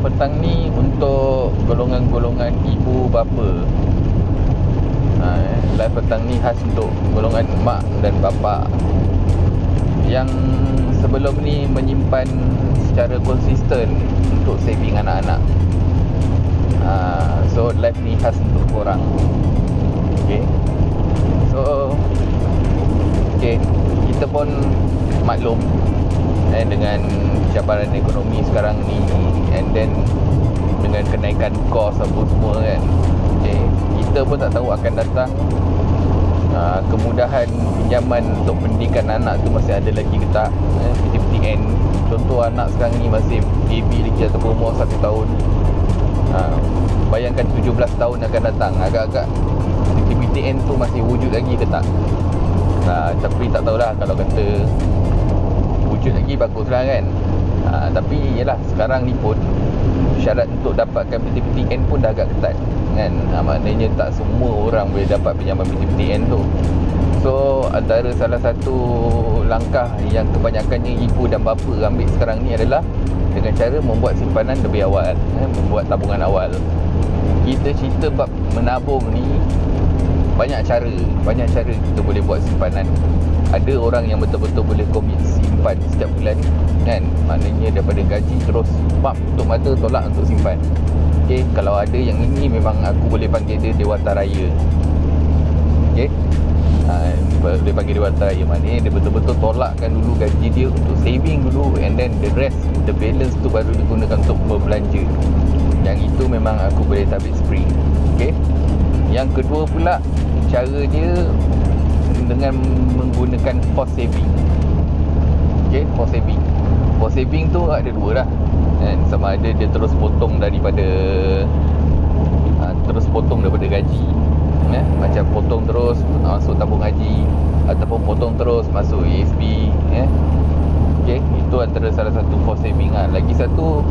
petang ni untuk golongan-golongan ibu bapa. Live petang ni khas untuk golongan mak dan bapa yang sebelum ni menyimpan secara konsisten untuk saving anak-anak. So live ni khas untuk korang. Okay. So okay, kita pun maklum dengan cabaran ekonomi sekarang ni, and then dengan kenaikan kos apa semua kan. Okay, kita pun tak tahu akan datang kemudahan pinjaman untuk pendidikan anak tu masih ada lagi ke tak. PTPTN, contoh anak sekarang ni masih baby lagi ataupun umur 1 tahun. Bayangkan 17 tahun akan datang, agak-agak PTPTN tu masih wujud lagi ke tak. Tapi tak tahulah, kalau kata wujud lagi baguslah kan. Tapi yelah, sekarang ni pun syarat untuk dapatkan PTPTN pun dah agak ketat kan. Maknanya tak semua orang boleh dapat pinjaman PTPTN tu. So antara salah satu langkah yang kebanyakannya ibu dan bapa ambil sekarang ni adalah dengan cara membuat simpanan lebih awal, membuat tabungan awal. Kita cerita bab menabung ni, banyak cara kita boleh buat simpanan. Ada orang yang betul-betul boleh komit simpan setiap bulan kan. Maknanya daripada gaji terus tutup mata tolak untuk simpan. Okay, kalau ada yang ini memang aku boleh panggil dia dewata raya. Okay, boleh panggil dewata raya. Maknanya dia betul-betul tolakkan dulu gaji dia untuk saving dulu, and then the rest, the balance tu baru digunakan untuk berbelanja. Yang itu memang aku boleh tabik spree. Okay, yang kedua pula, cara dia dengan menggunakan force saving. Okay, force saving. Force saving tu ada dua lah kan? Sama ada dia terus potong daripada gaji, macam potong terus masuk tabung haji, ataupun potong terus masuk ASB. Okay, itu antara salah satu force saving lah. Lagi satu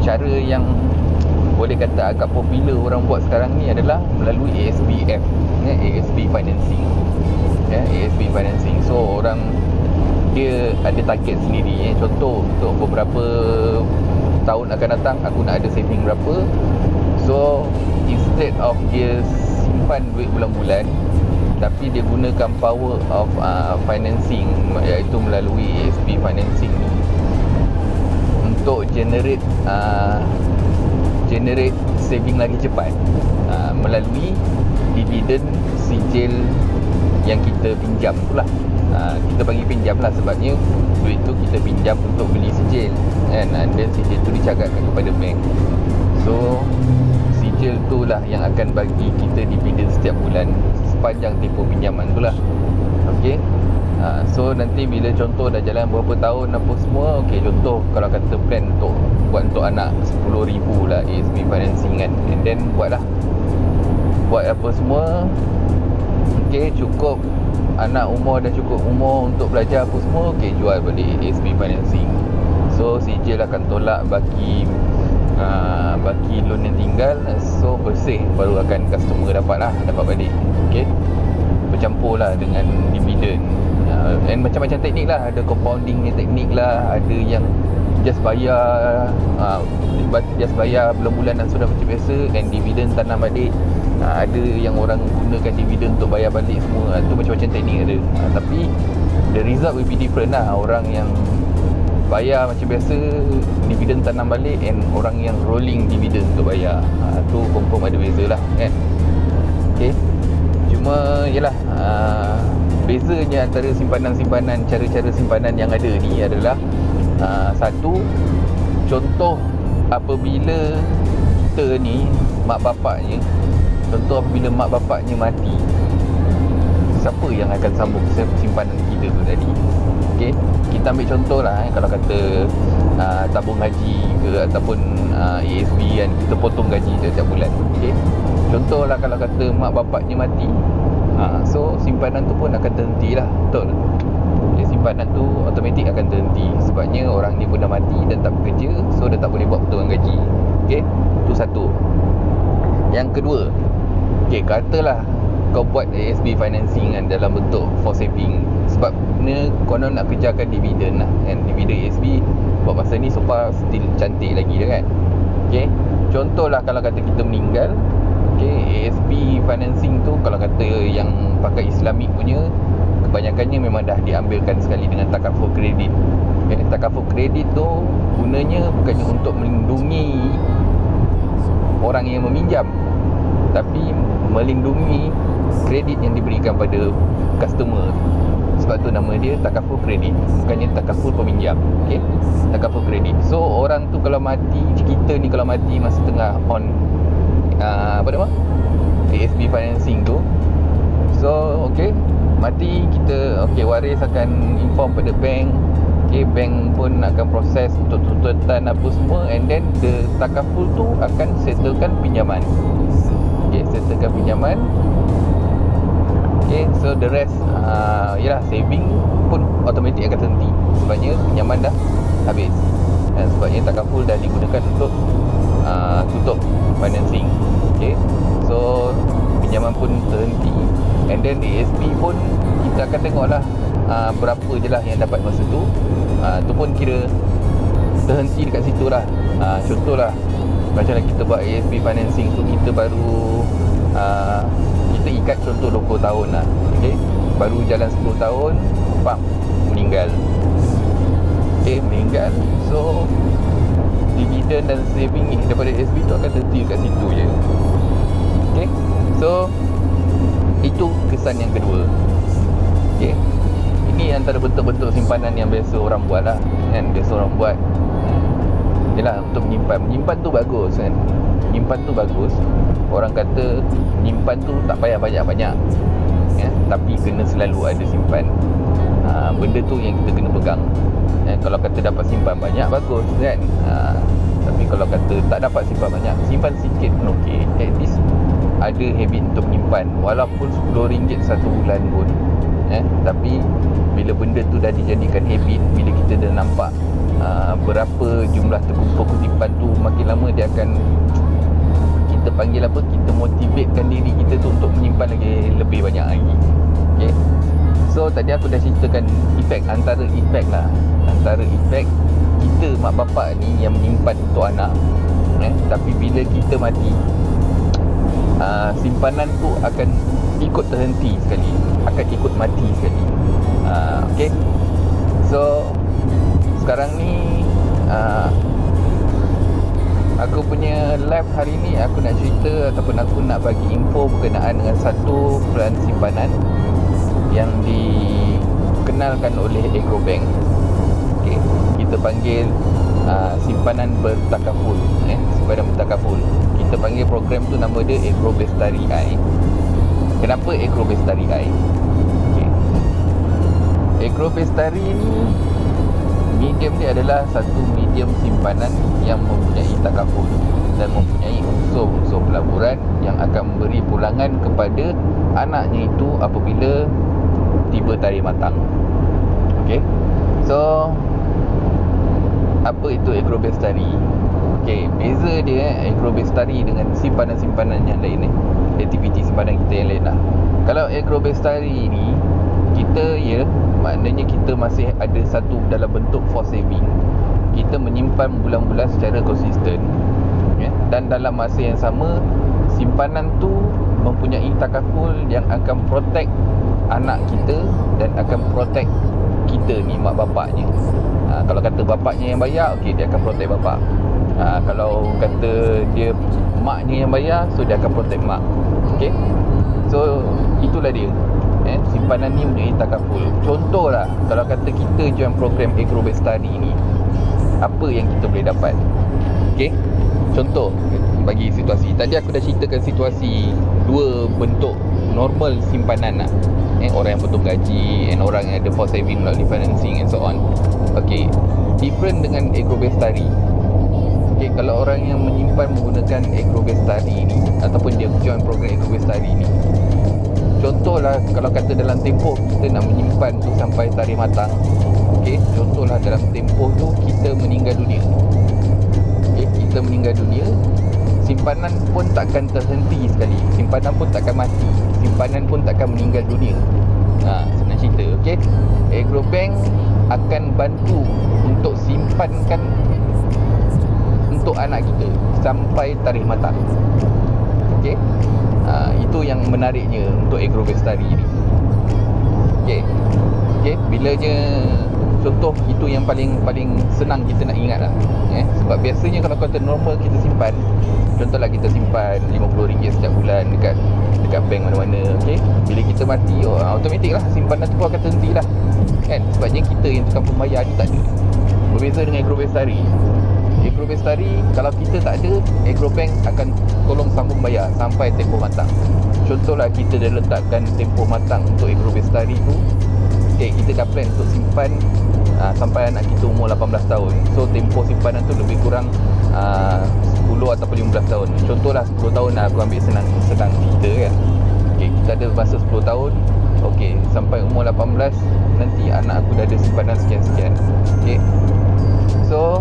cara yang boleh kata agak popular orang buat sekarang ni adalah melalui ASBF, ASB financing. ASB financing. So orang dia ada target sendiri. Contoh untuk beberapa tahun akan datang aku nak ada saving berapa. So instead of dia simpan duit bulan-bulan, tapi dia gunakan power of financing, iaitu melalui ASB financing ni untuk generate saving lagi cepat melalui dividen sijil yang kita pinjam tu lah. Kita panggil pinjam lah sebabnya duit tu kita pinjam untuk beli sijil kan, dan sijil tu dicatatkan kepada bank. So sijil tu lah yang akan bagi kita dividen setiap bulan sepanjang tempoh pinjaman tu lah. Okay, so nanti bila contoh dah jalan berapa tahun apa semua, okay, contoh kalau kata plan untuk buat untuk anak 10,000 lah ASB financing kan, and then buat apa semua. Okay, cukup anak umur dah cukup umur untuk belajar apa semua, okay, jual balik ASB financing. So sijil akan tolak baki loan yang tinggal. So bersih, baru akan customer dapat balik. Okay, bercampur lah dengan dividen. And macam-macam teknik lah. Ada compounding ni teknik lah. Ada yang just bayar bulan-bulan dan sudah macam biasa, and dividen tanam balik. Ada yang orang gunakan dividen untuk bayar balik semua. Tu macam-macam teknik ada. Tapi the result will be different lah. Orang yang bayar macam biasa, dividen tanam balik, and orang yang rolling dividen untuk bayar, tu confirm ada beza lah kan. Okay, cuma yelah, bezanya antara simpanan-simpanan, cara-cara simpanan yang ada ni adalah satu, contoh apabila kita ni mak bapaknya, contoh apabila mak bapaknya mati, siapa yang akan sambung simpanan kita tu tadi? Okay, kita ambil contoh lah kalau kata tabung haji ke ataupun ASB kan, kita potong gaji setiap bulan. Okay, contoh lah kalau kata mak bapaknya mati, so simpanan tu pun akan terhenti lah. Betul? Okay, simpanan tu automatik akan terhenti sebabnya orang ni pun dah mati dan tak bekerja, so dia tak boleh buat potongan gaji. Okay, tu satu. Yang kedua, okay, katalah kau buat ASB financing kan dalam bentuk for saving, sebab ni konon nak kejarkan dividen lah kan. Dividen ASB buat masa ni so far still cantik lagi dah kan. Okay, contohlah kalau kata kita meninggal, okay, ASB financing tu kalau kata yang pakai Islamic punya, kebanyakannya memang dah diambilkan sekali dengan takaful kredit. Okay, takaful kredit tu gunanya bukannya untuk melindungi orang yang meminjam, tapi melindungi kredit yang diberikan pada customer. Sebab tu nama dia takaful kredit, bukannya takaful peminjam. Okay, takaful kredit. So orang tu kalau mati, kita ni kalau mati masa tengah on apa nama ASB financing tu, so okay, mati kita, okay, waris akan inform pada bank. Okay, bank pun akan proses untuk tuntutan apa semua, and then the takaful tu akan settlekan pinjaman. Okay, settlekan pinjaman. Okay, so the rest yalah, saving pun automatik akan terhenti sebabnya pinjaman dah habis, dan sebabnya takaful dah digunakan untuk tutup financing. Okay, so pinjaman pun terhenti, and then ASB pun kita akan tengoklah berapa je lah yang dapat masa tu. Tu pun kira terhenti dekat situ lah. Contohlah macam kita buat ASB financing tu, kita baru kita ikat contoh 20 tahun lah. Okay, baru jalan 10 tahun pak meninggal. Okay, meninggal, so dividen dan saving daripada ASB tu akan terhenti dekat situ je. Okay, so itu kesan yang kedua. Okay, ini antara bentuk-bentuk simpanan yang biasa orang buat lah kan. Biasa orang buat yelah untuk menyimpan tu bagus kan. Menyimpan tu bagus. Orang kata menyimpan tu tak payah banyak-banyak ya, tapi kena selalu ada simpan. Benda tu yang kita kena pegang ya. Kalau kata dapat simpan banyak, bagus kan. Tapi kalau kata tak dapat simpan banyak, simpan sikit pun okey. At least ada habit untuk menyimpan, walaupun RM10 satu bulan pun tapi bila benda tu dah dijadikan habit, bila kita dah nampak berapa jumlah terkumpul kutipan tu, makin lama dia akan, kita panggil apa, kita motivatekan diri kita tu untuk menyimpan lagi lebih banyak lagi. Okay, so tadi aku dah ceritakan efek, antara efek kita mak bapak ni yang menyimpan untuk anak tapi bila kita mati, simpanan tu akan ikut terhenti sekali, akan ikut mati sekali. Okay, so sekarang ni aku punya live hari ni aku nak cerita ataupun aku nak bagi info berkenaan dengan satu peran simpanan yang dikenalkan oleh Agrobank. Okay, kita panggil simpanan bertakaful, simpanan bertakaful. Kita panggil program tu, nama dia Agro Bestari I. Kenapa Agro Bestari I? Okay, Agro Bestari ni, medium dia adalah satu medium simpanan yang mempunyai takaful dan mempunyai unsur-unsur pelaburan yang akan memberi pulangan kepada anaknya itu apabila tiba tarikh matang. Okay, so apa itu Agro Bestari? Okay, beza dia Agro Bestari dengan simpanan-simpanan yang lain aktiviti simpanan kita yang lain lah. Kalau Agro Bestari ni, kita maknanya kita masih ada satu dalam bentuk force saving. Kita menyimpan bulan-bulan secara konsisten dan dalam masa yang sama simpanan tu mempunyai takaful yang akan protect anak kita dan akan protect kita ni, mak bapaknya. Kalau kata bapaknya yang bayar, okey, dia akan protect bapak. Kalau kata dia maknya yang bayar, so dia akan protect mak. Okey, so itulah dia. Simpanan ni mempunyai takaful. Contohlah, kalau kata kita join program Agro Bestari ni, apa yang kita boleh dapat? Okey, contoh bagi situasi tadi aku dah ceritakan situasi dua bentuk normal simpanan lah. Orang yang potong gaji and orang yang ada force saving melalui financing and so on. Okay, different dengan Agro Bestari. Okay, kalau orang yang menyimpan menggunakan Agro Bestari ni ataupun dia join program Agro Bestari ni, contohlah kalau kata dalam tempoh kita nak menyimpan tu sampai tarikh matang. Okay, contohlah dalam tempoh tu kita meninggal dunia. Okay, kita meninggal dunia, simpanan pun takkan terhenti sekali, simpanan pun takkan mati, simpanan pun takkan meninggal dunia. Senang cerita. Okay, Agrobank akan bantu untuk simpankan untuk anak kita sampai tarikh matang. Okay, itu yang menariknya untuk Agrobestari ni. Okay, bilanya contoh itu yang paling senang kita nak ingat lah. Sebab biasanya kalau kata normal kita simpan, contohlah kita simpan RM50 setiap bulan dekat bank mana-mana. Okay, bila kita mati, automatik lah simpanan tu akan terhenti lah kan. Sebabnya kita yang tukang pembayar ni tak ada. Berbeza dengan Agrobestari, kalau kita tak ada, Agrobank akan tolong sambung bayar sampai tempoh matang. Contohlah kita dah letakkan tempoh matang untuk Agrobestari tu. Okay, kita dah plan untuk simpan sampai anak kita umur 18 tahun. So tempoh simpanan tu lebih kurang 10 ataupun 15 tahun. Contohlah 10 tahun lah, aku ambil senang cerita kan. Okay, kita ada masa 10 tahun. Okay, sampai umur 18 nanti anak aku dah ada simpanan sekian-sekian. Okay, so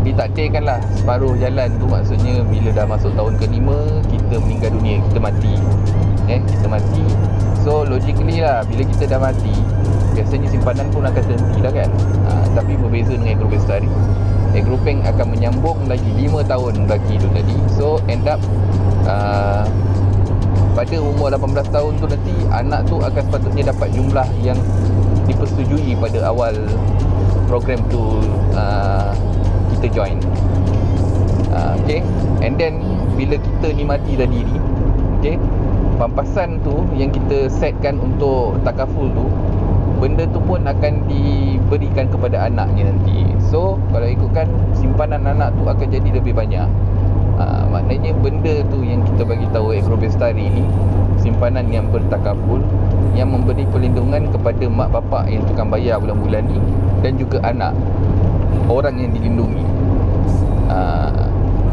ditakdirkan lah separuh jalan tu, maksudnya bila dah masuk tahun ke-5 kita meninggal dunia, kita mati. Kita mati. So logically lah, bila kita dah mati, biasanya simpanan pun akan terhenti lah kan. Tapi berbeza dengan Agrobestari, Agrobank akan menyambung lagi 5 tahun bagi tu tadi. So end up pada umur 18 tahun tu nanti anak tu akan sepatutnya dapat jumlah yang dipersetujui pada awal program tu kita join. Okay, and then bila kita ni mati tadi ni, okay, pampasan tu yang kita setkan untuk takaful tu, benda tu pun akan diberikan kepada anaknya nanti. So kalau ikutkan, simpanan anak tu akan jadi lebih banyak. Maknanya benda tu yang kita bagi tahu Agrobestari ni, simpanan yang bertakaful, yang memberi perlindungan kepada mak bapak yang tukang bayar bulan-bulan ni, dan juga anak orang yang dilindungi.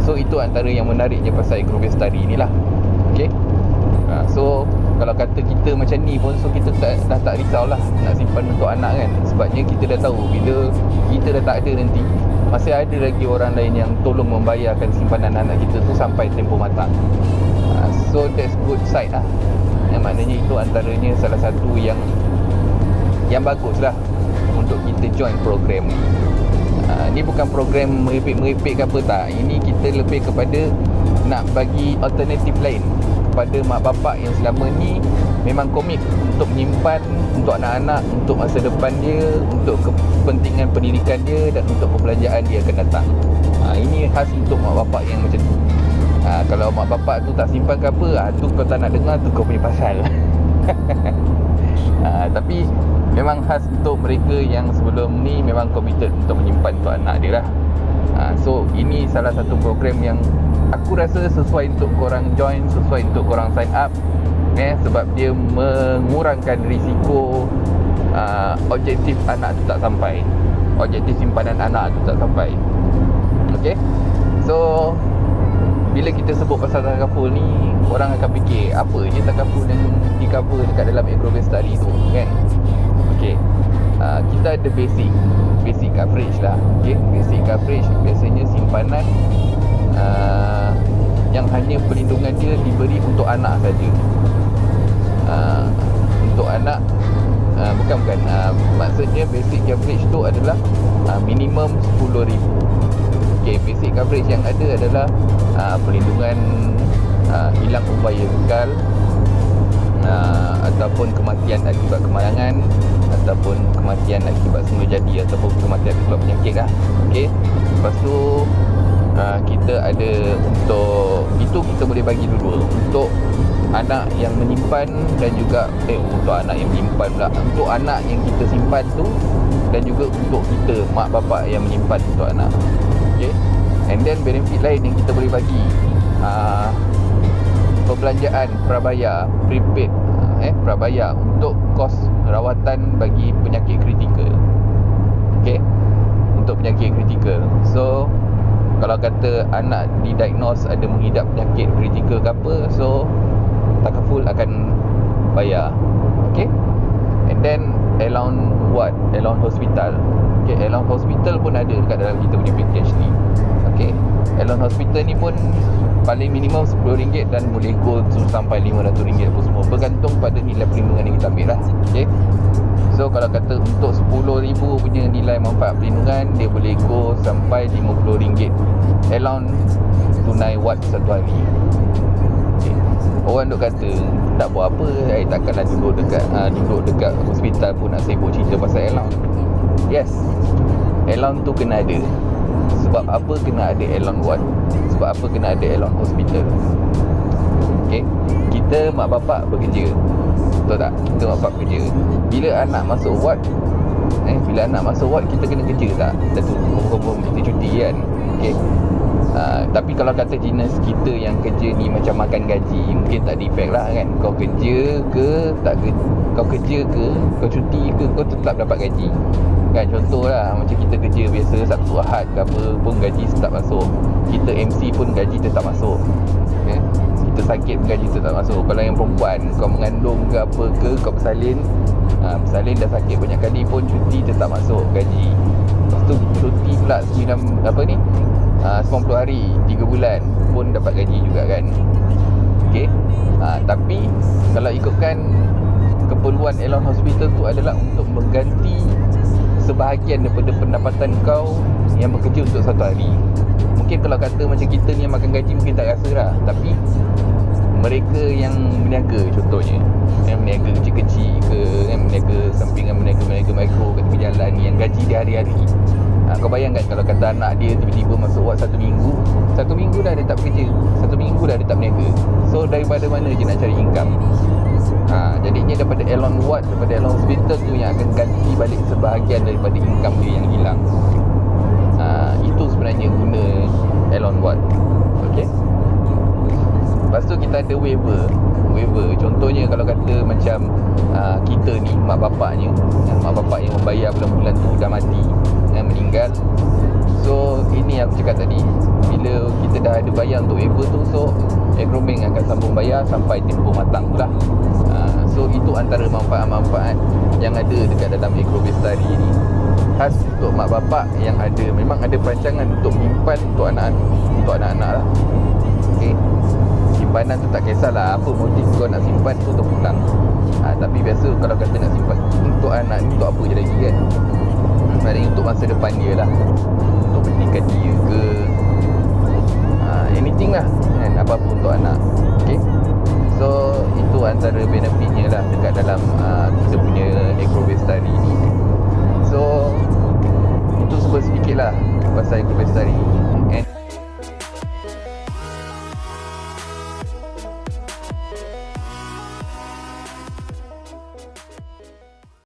So itu antara yang menariknya pasal Agrobestari ni lah. Okay, so kalau kata kita macam ni pun, so kita dah tak risaulah nak simpan untuk anak kan. Sebabnya kita dah tahu bila kita dah tak ada nanti, masih ada lagi orang lain yang tolong membayarkan simpanan anak kita tu sampai tempoh matang. So that's good side lah. Maknanya itu antaranya salah satu yang bagus lah untuk kita join program ni. Ni bukan program meripik-meripik ke apa, tak. Ini kita lebih kepada nak bagi alternatif lain kepada mak bapak yang selama ni memang komit untuk menyimpan untuk anak-anak, untuk masa depan dia, untuk kepentingan pendidikan dia, dan untuk perbelanjaan dia akan datang. Ini khas untuk mak bapak yang macam tu. Kalau mak bapak tu tak simpan ke apa, tu kau tak nak dengar, tu kau punya pasal. Tapi memang khas untuk mereka yang sebelum ni memang committed untuk menyimpan untuk anak dia lah. So ini salah satu program yang aku rasa sesuai untuk korang join, sesuai untuk korang sign up, sebab dia mengurangkan risiko objektif anak tu tak sampai, objektif simpanan anak tu tak sampai. Okay, so bila kita sebut pasal takaful ni, orang akan fikir apa je takaful yang di cover dekat dalam Agrobestari tu kan. Okay, kita ada basic coverage lah. Okay, basic coverage biasanya simpanan yang hanya perlindungan dia diberi untuk anak saja. Untuk anak, bukan maksudnya basic coverage tu adalah minimum RM10,000. Okay, basic coverage yang ada adalah perlindungan hilang upaya bekal, ataupun kematian akibat kemalangan, ataupun kematian akibat semula jadi, ataupun kematian akibat penyakit lah. Okay, lepas tu kita ada untuk itu, kita boleh bagi dulu untuk anak yang menyimpan, dan juga untuk anak yang menyimpan pula, untuk anak yang kita simpan tu, dan juga untuk kita mak bapak yang menyimpan untuk anak. Okay, and then benefit lain yang kita boleh bagi, perbelanjaan prabayar, prepaid prabayar untuk kos rawatan bagi penyakit kritikal. Okay, untuk penyakit kritikal. So kalau kata anak didiagnose ada mengidap penyakit kritikal ke apa, so takaful akan bayar. Okay, and then allowance hospital. Okay, allowance hospital pun ada dekat dalam kita punya package ni. Okay, allowance hospital ni pun paling minimum RM10 dan boleh go sampai RM500 pun semua, bergantung pada nilai perlindungan yang kita ambil lah. Okay, so kalau kata untuk RM10,000 punya nilai manfaat perlindungan, dia boleh go sampai RM50 allowance tunai watt satu hari. Okay, orang duk kata tak buat apa, takkanlah duduk dekat hospital pun nak sibuk cerita pasal allowance. Yes, allowance tu kena ada. Sebab apa kena ada allowance watt? Sebab apa kena ada allowance hospital? Okay, kita mak bapak bekerja, betul tak? Kita mak bapak bekerja. Bila anak masuk ward, kita kena kerja tak? Tentu kita cuti kan. Okay, tapi kalau kata jenis kita yang kerja ni macam makan gaji, mungkin tak ada effect lah kan. Kau kerja ke tak kerja, kau kerja ke, kau cuti ke, kau tetap dapat gaji kan. Contoh lah, macam kita kerja biasa Sabtu Ahad ke apa pun gaji tetap masuk. Kita MC pun gaji tetap masuk. Okay, kita sakit pun gaji tetap masuk. Kalau yang perempuan, kau mengandung ke apa ke, kau bersalin dah sakit banyak kali pun cuti tetap masuk gaji. Lepas tu cuti pula 90 hari 3 bulan pun dapat gaji juga kan. Okay, tapi kalau ikutkan keperluan allowance hospital tu adalah untuk mengganti sebahagian daripada pendapatan kau yang bekerja untuk satu hari. Mungkin kalau kata macam kita ni yang makan gaji mungkin tak rasa lah, tapi mereka yang berniaga, contohnya yang berniaga kecil-kecil ke, yang berniaga sampingan, berniaga mikro kat tepi jalan ni, yang gaji dia hari-hari. Kau bayangkan kalau kata anak dia tiba-tiba masuk ward satu minggu dah dia tak bekerja, satu minggu dah dia tak berniaga. So daripada mana dia nak cari income? Jadinya daripada allowance ward, daripada allowance hospital tu yang akan ganti balik sebahagian daripada income dia yang hilang. Itu sebenarnya guna allowance ward. Okay, lepas tu kita ada waiver. Contohnya kalau kata macam kita ni mak bapak yang membayar bulan-bulan tu dah mati, meninggal. So ini aku cakap tadi, bila kita dah ada bayar untuk waiver tu, so Agrobank akan sambung bayar sampai tempoh matang tu lah. So itu antara manfaat-manfaat yang ada dekat dalam Agrobestari ni, khas untuk mak bapak yang ada, memang ada perancangan untuk menyimpan untuk anak-anak lah. Okay, simpanan tu tak kisahlah apa motif kau nak simpan tu terpulang. Tapi biasa kalau kata nak simpan untuk anak ni, untuk apa je lagi kan. Paling untuk masa depan dia lah, untuk pendidikan dia ke, anything lah kan, apa-apa untuk anak. Okay, so itu antara benefitnya lah dekat dalam kita punya Agrobestari ni. So itu semua sedikit lah pasal Agrobestari.